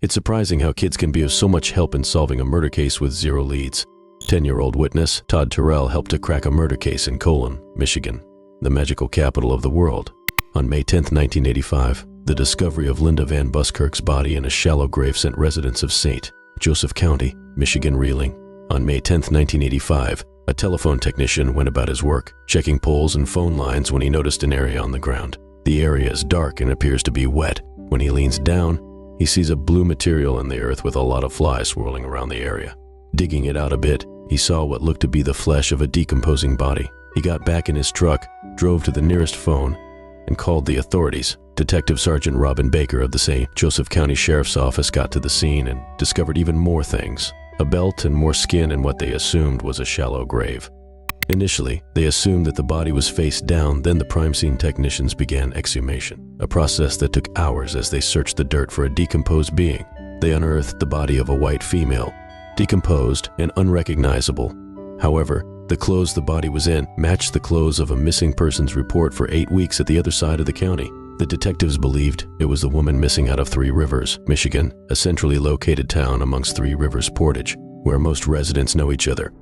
It's surprising how kids can be of so much help in solving a murder case with zero leads. 10-year-old witness Todd Terrell helped to crack a murder case in Colon, Michigan, the magical capital of the world. On May 10, 1985, the discovery of Linda Van Buskirk's body in a shallow grave sent residents of St. Joseph County, Michigan reeling. On May 10, 1985, a telephone technician went about his work, checking poles and phone lines when he noticed an area on the ground. The area is dark and appears to be wet. When he leans down, he sees a blue material in the earth with a lot of flies swirling around the area. Digging it out a bit, he saw what looked to be the flesh of a decomposing body. He got back in his truck, drove to the nearest phone, and called the authorities. Detective Sergeant Robin Baker of the St. Joseph County Sheriff's Office got to the scene and discovered even more things. A belt and more skin in what they assumed was a shallow grave. Initially, they assumed that the body was face down, then the crime scene technicians began exhumation, a process that took hours as they searched the dirt for a decomposed being. They unearthed the body of a white female, decomposed and unrecognizable. However, the clothes the body was in matched the clothes of a missing persons report for 8 weeks at the other side of the county. The detectives believed it was the woman missing out of Three Rivers, Michigan, a centrally located town amongst Three Rivers Portage, where most residents know each other.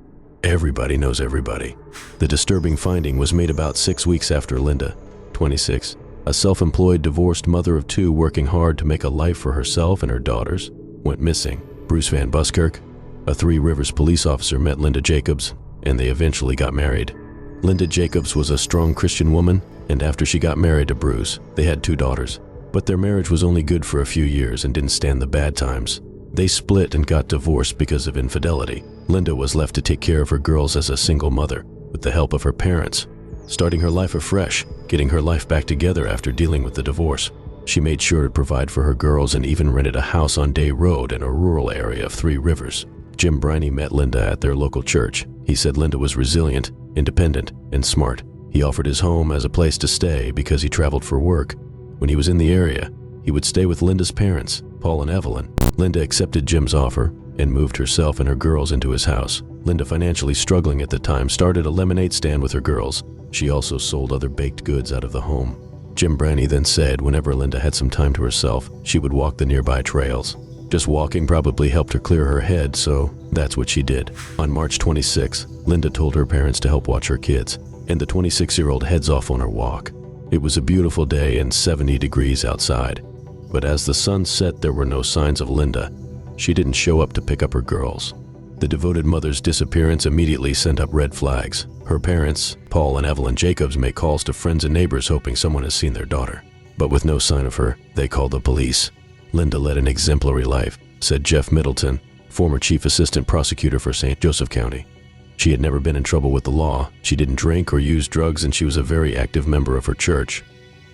Everybody knows everybody. The disturbing finding was made about 6 weeks after Linda, 26, a self-employed divorced mother of 2 working hard to make a life for herself and her daughters, went missing. Bruce Van Buskirk, a Three Rivers police officer, met Linda Jacobs, and they eventually got married. Linda Jacobs was a strong Christian woman, and after she got married to Bruce, they had 2 daughters. But their marriage was only good for a few years and didn't stand the bad times. They split and got divorced because of infidelity. Linda was left to take care of her girls as a single mother, with the help of her parents, starting her life afresh, getting her life back together after dealing with the divorce. She made sure to provide for her girls and even rented a house on Day Road in a rural area of Three Rivers. Jim Briney met Linda at their local church. He said Linda was resilient, independent, and smart. He offered his home as a place to stay because he traveled for work. When he was in the area, he would stay with Linda's parents, Paul and Evelyn. Linda accepted Jim's offer and moved herself and her girls into his house. Linda, financially struggling at the time, started a lemonade stand with her girls. She also sold other baked goods out of the home. Jim Briney then said whenever Linda had some time to herself, she would walk the nearby trails. Just walking probably helped her clear her head, so that's what she did. On March 26, Linda told her parents to help watch her kids, and the 26-year-old heads off on her walk. It was a beautiful day and 70 degrees outside, but as the sun set, there were no signs of Linda. She didn't show up to pick up her girls. The devoted mother's disappearance immediately sent up red flags. Her parents, Paul and Evelyn Jacobs, make calls to friends and neighbors hoping someone has seen their daughter. But with no sign of her, they called the police. Linda led an exemplary life, said Jeff Middleton, former chief assistant prosecutor for St. Joseph County. She had never been in trouble with the law. She didn't drink or use drugs, and she was a very active member of her church.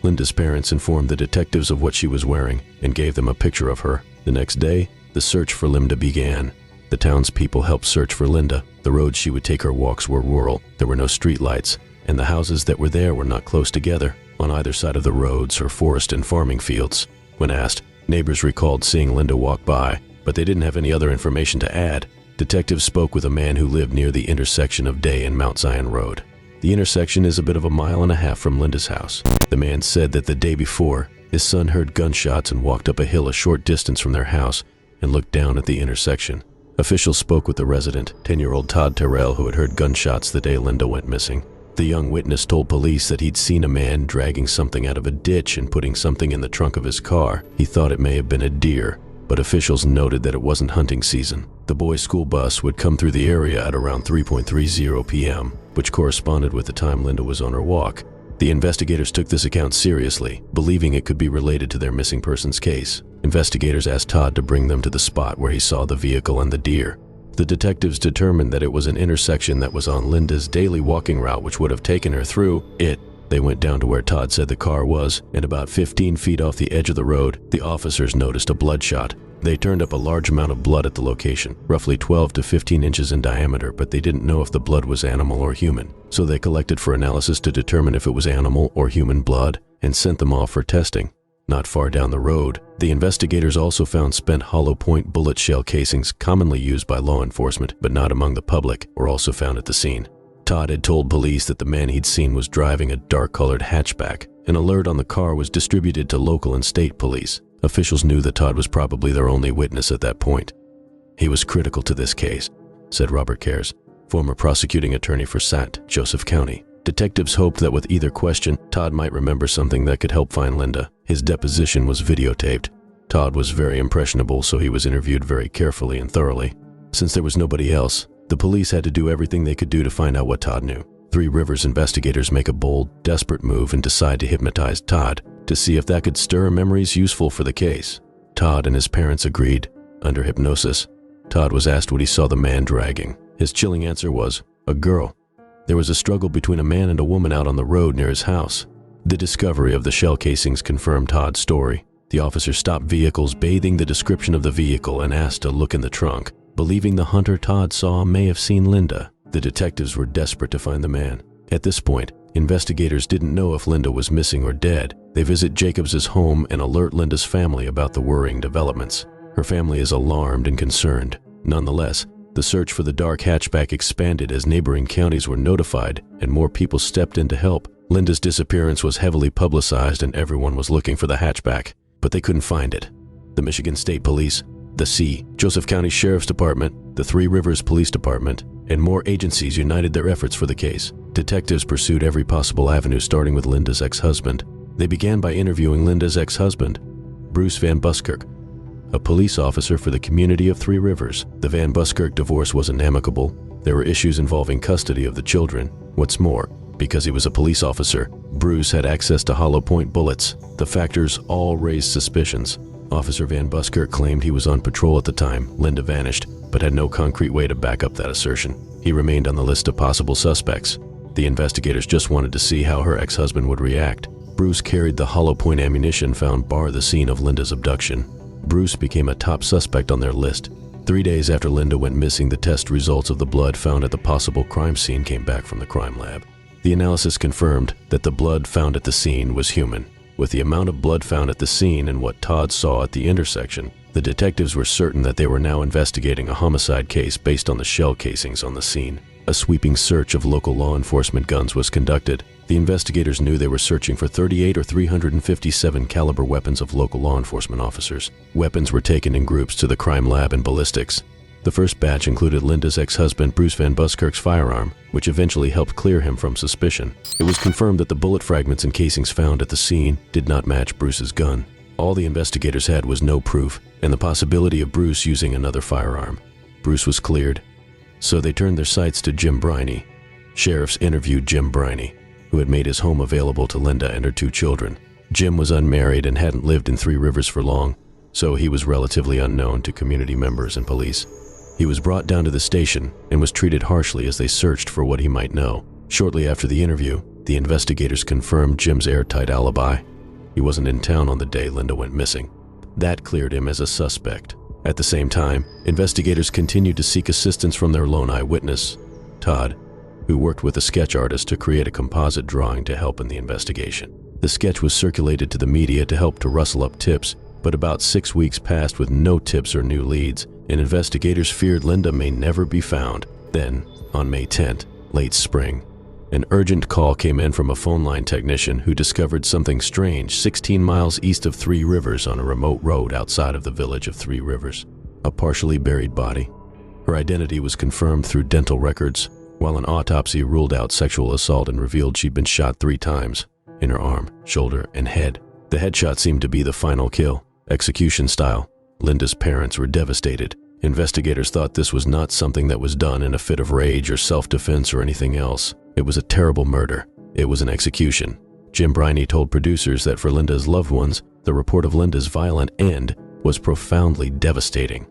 Linda's parents informed the detectives of what she was wearing and gave them a picture of her. The next day, the search for Linda began. The townspeople helped search for Linda. The roads she would take her walks were rural. There were no street lights, and the houses that were there were not close together. On either side of the roads are forest and farming fields. When asked, neighbors recalled seeing Linda walk by, but they didn't have any other information to add. Detectives spoke with a man who lived near the intersection of Day and Mount Zion Road. The intersection is a bit of 1.5 miles from Linda's house. The man said that the day before, his son heard gunshots and walked up a hill a short distance from their house and looked down at the intersection. Officials spoke with the resident, 10-year-old Todd Terrell, who had heard gunshots the day Linda went missing. The young witness told police that he'd seen a man dragging something out of a ditch and putting something in the trunk of his car. He thought it may have been a deer, but officials noted that it wasn't hunting season. The boys' school bus would come through the area at around 3:30 p.m., which corresponded with the time Linda was on her walk. The investigators took this account seriously, believing it could be related to their missing persons case. Investigators asked Todd to bring them to the spot where he saw the vehicle and the deer. The detectives determined that it was an intersection that was on Linda's daily walking route, which would have taken her through it. They went down to where Todd said the car was, and about 15 feet off the edge of the road, the officers noticed a bloodshot. They turned up a large amount of blood at the location, roughly 12 to 15 inches in diameter, but they didn't know if the blood was animal or human. So they collected for analysis to determine if it was animal or human blood and sent them off for testing. Not far down the road, the investigators also found spent hollow point bullet shell casings commonly used by law enforcement, but not among the public, were also found at the scene. Todd had told police that the man he'd seen was driving a dark-colored hatchback. An alert on the car was distributed to local and state police. Officials knew that Todd was probably their only witness at that point. "He was critical to this case," said Robert Cares, former prosecuting attorney for St. Joseph County. Detectives hoped that with either question, Todd might remember something that could help find Linda. His deposition was videotaped. Todd was very impressionable, so he was interviewed very carefully and thoroughly. Since there was nobody else, the police had to do everything they could do to find out what Todd knew. Three Rivers investigators make a bold, desperate move and decide to hypnotize Todd to see if that could stir memories useful for the case. Todd and his parents agreed. Under hypnosis, Todd was asked what he saw the man dragging. His chilling answer was, "A girl." There was a struggle between a man and a woman out on the road near his house. The discovery of the shell casings confirmed Todd's story. The officer stopped vehicles, bathing the description of the vehicle, and asked to look in the trunk, believing the hunter Todd saw may have seen Linda. The detectives were desperate to find the man. At this point, investigators didn't know if Linda was missing or dead. They visit Jacobs's home and alert Linda's family about the worrying developments. Her family is alarmed and concerned. Nonetheless, the search for the dark hatchback expanded as neighboring counties were notified and more people stepped in to help. Linda's disappearance was heavily publicized and everyone was looking for the hatchback, but they couldn't find it. The Michigan State Police, the St. Joseph County Sheriff's Department, the Three Rivers Police Department, and more agencies united their efforts for the case. Detectives pursued every possible avenue, starting with Linda's ex-husband. They began by interviewing Linda's ex-husband, Bruce Van Buskirk, a police officer for the community of Three Rivers. The Van Buskirk divorce wasn't amicable. There were issues involving custody of the children. What's more, because he was a police officer, Bruce had access to hollow point bullets. The factors all raised suspicions. Officer Van Buskirk claimed he was on patrol at the time Linda vanished, but had no concrete way to back up that assertion. He remained on the list of possible suspects. The investigators just wanted to see how her ex-husband would react. Bruce carried the hollow point ammunition found bar the scene of Linda's abduction. Bruce became a top suspect on their list. 3 days after Linda went missing, the test results of the blood found at the possible crime scene came back from the crime lab. The analysis confirmed that the blood found at the scene was human. With the amount of blood found at the scene and what Todd saw at the intersection, the detectives were certain that they were now investigating a homicide case based on the shell casings on the scene. A sweeping search of local law enforcement guns was conducted. The investigators knew they were searching for 38 or 357 caliber weapons of local law enforcement officers. Weapons were taken in groups to the crime lab and ballistics. The first batch included Linda's ex-husband Bruce Van Buskirk's firearm, which eventually helped clear him from suspicion. It was confirmed that the bullet fragments and casings found at the scene did not match Bruce's gun. All the investigators had was no proof and the possibility of Bruce using another firearm. Bruce was cleared, so they turned their sights to Jim Briney. Sheriffs interviewed Jim Briney, who had made his home available to Linda and her 2 children. Jim was unmarried and hadn't lived in Three Rivers for long, so he was relatively unknown to community members and police. He was brought down to the station and was treated harshly as they searched for what he might know. Shortly after the interview, the investigators confirmed Jim's airtight alibi. He wasn't in town on the day Linda went missing. That cleared him as a suspect. At the same time, investigators continued to seek assistance from their lone eyewitness, Todd, who worked with a sketch artist to create a composite drawing to help in the investigation. The sketch was circulated to the media to help to rustle up tips, but about 6 weeks passed with no tips or new leads, and investigators feared Linda may never be found. Then, on May 10th, late spring, an urgent call came in from a phone line technician who discovered something strange 16 miles east of Three Rivers on a remote road outside of the village of Three Rivers. A partially buried body. Her identity was confirmed through dental records, while an autopsy ruled out sexual assault and revealed she'd been shot 3 times, in her arm, shoulder, and head. The headshot seemed to be the final kill, execution style. Linda's parents were devastated. Investigators thought this was not something that was done in a fit of rage or self-defense or anything else. It was a terrible murder. It was an execution. Jim Briney told producers that for Linda's loved ones, the report of Linda's violent end was profoundly devastating.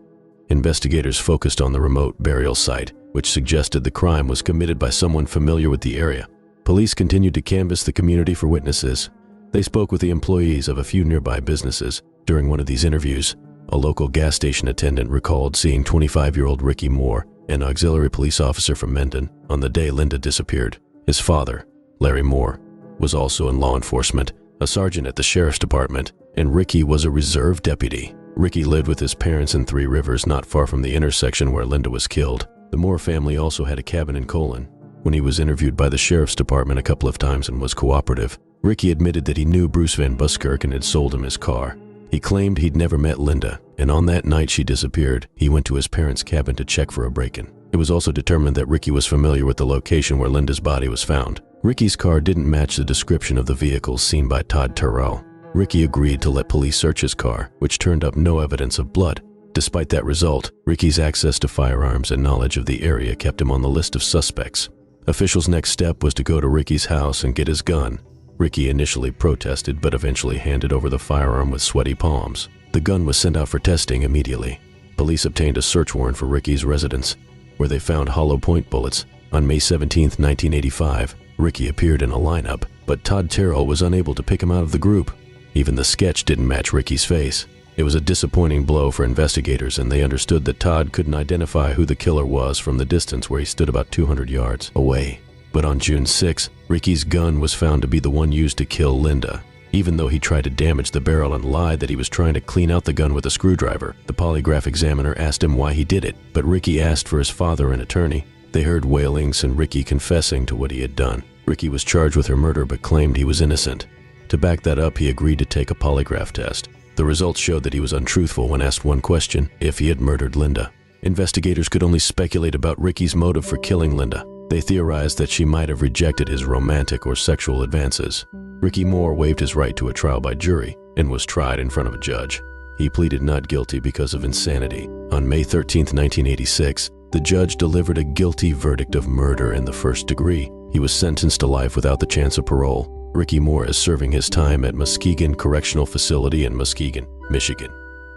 Investigators focused on the remote burial site, which suggested the crime was committed by someone familiar with the area. Police continued to canvass the community for witnesses. They spoke with the employees of a few nearby businesses. During one of these interviews, a local gas station attendant recalled seeing 25-year-old Ricky Moore, an auxiliary police officer from Mendon, on the day Linda disappeared. His father, Larry Moore, was also in law enforcement, a sergeant at the sheriff's department, and Ricky was a reserve deputy. Ricky lived with his parents in Three Rivers, not far from the intersection where Linda was killed. The Moore family also had a cabin in Colon. When he was interviewed by the sheriff's department a couple of times and was cooperative, Ricky admitted that he knew Bruce Van Buskirk and had sold him his car. He claimed he'd never met Linda, and on that night she disappeared, he went to his parents' cabin to check for a break-in. It was also determined that Ricky was familiar with the location where Linda's body was found. Ricky's car didn't match the description of the vehicle seen by Todd Terrell. Ricky agreed to let police search his car, which turned up no evidence of blood. Despite that result, Ricky's access to firearms and knowledge of the area kept him on the list of suspects. Officials' next step was to go to Ricky's house and get his gun. Ricky initially protested but eventually handed over the firearm with sweaty palms. The gun was sent out for testing immediately. Police obtained a search warrant for Ricky's residence, where they found hollow point bullets. On May 17, 1985, Ricky appeared in a lineup, but Todd Terrell was unable to pick him out of the group. Even the sketch didn't match Ricky's face. It was a disappointing blow for investigators, and they understood that Todd couldn't identify who the killer was from the distance where he stood about 200 yards away. But on June 6, Ricky's gun was found to be the one used to kill Linda. Even though he tried to damage the barrel and lied that he was trying to clean out the gun with a screwdriver, the polygraph examiner asked him why he did it, but Ricky asked for his father and attorney. They heard wailings and Ricky confessing to what he had done. Ricky was charged with her murder but claimed he was innocent. To back that up, he agreed to take a polygraph test. The results showed that he was untruthful when asked one question, if he had murdered Linda. Investigators could only speculate about Ricky's motive for killing Linda. They theorized that she might have rejected his romantic or sexual advances. Ricky Moore waived his right to a trial by jury and was tried in front of a judge. He pleaded not guilty because of insanity. On May 13, 1986, the judge delivered a guilty verdict of murder in the first degree. He was sentenced to life without the chance of parole. Ricky Moore is serving his time at Muskegon Correctional Facility in Muskegon, Michigan.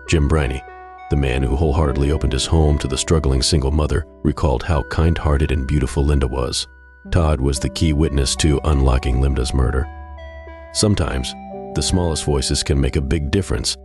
Jim Briney, the man who wholeheartedly opened his home to the struggling single mother, recalled how kind-hearted and beautiful Linda was. Todd was the key witness to unlocking Linda's murder. Sometimes, the smallest voices can make a big difference,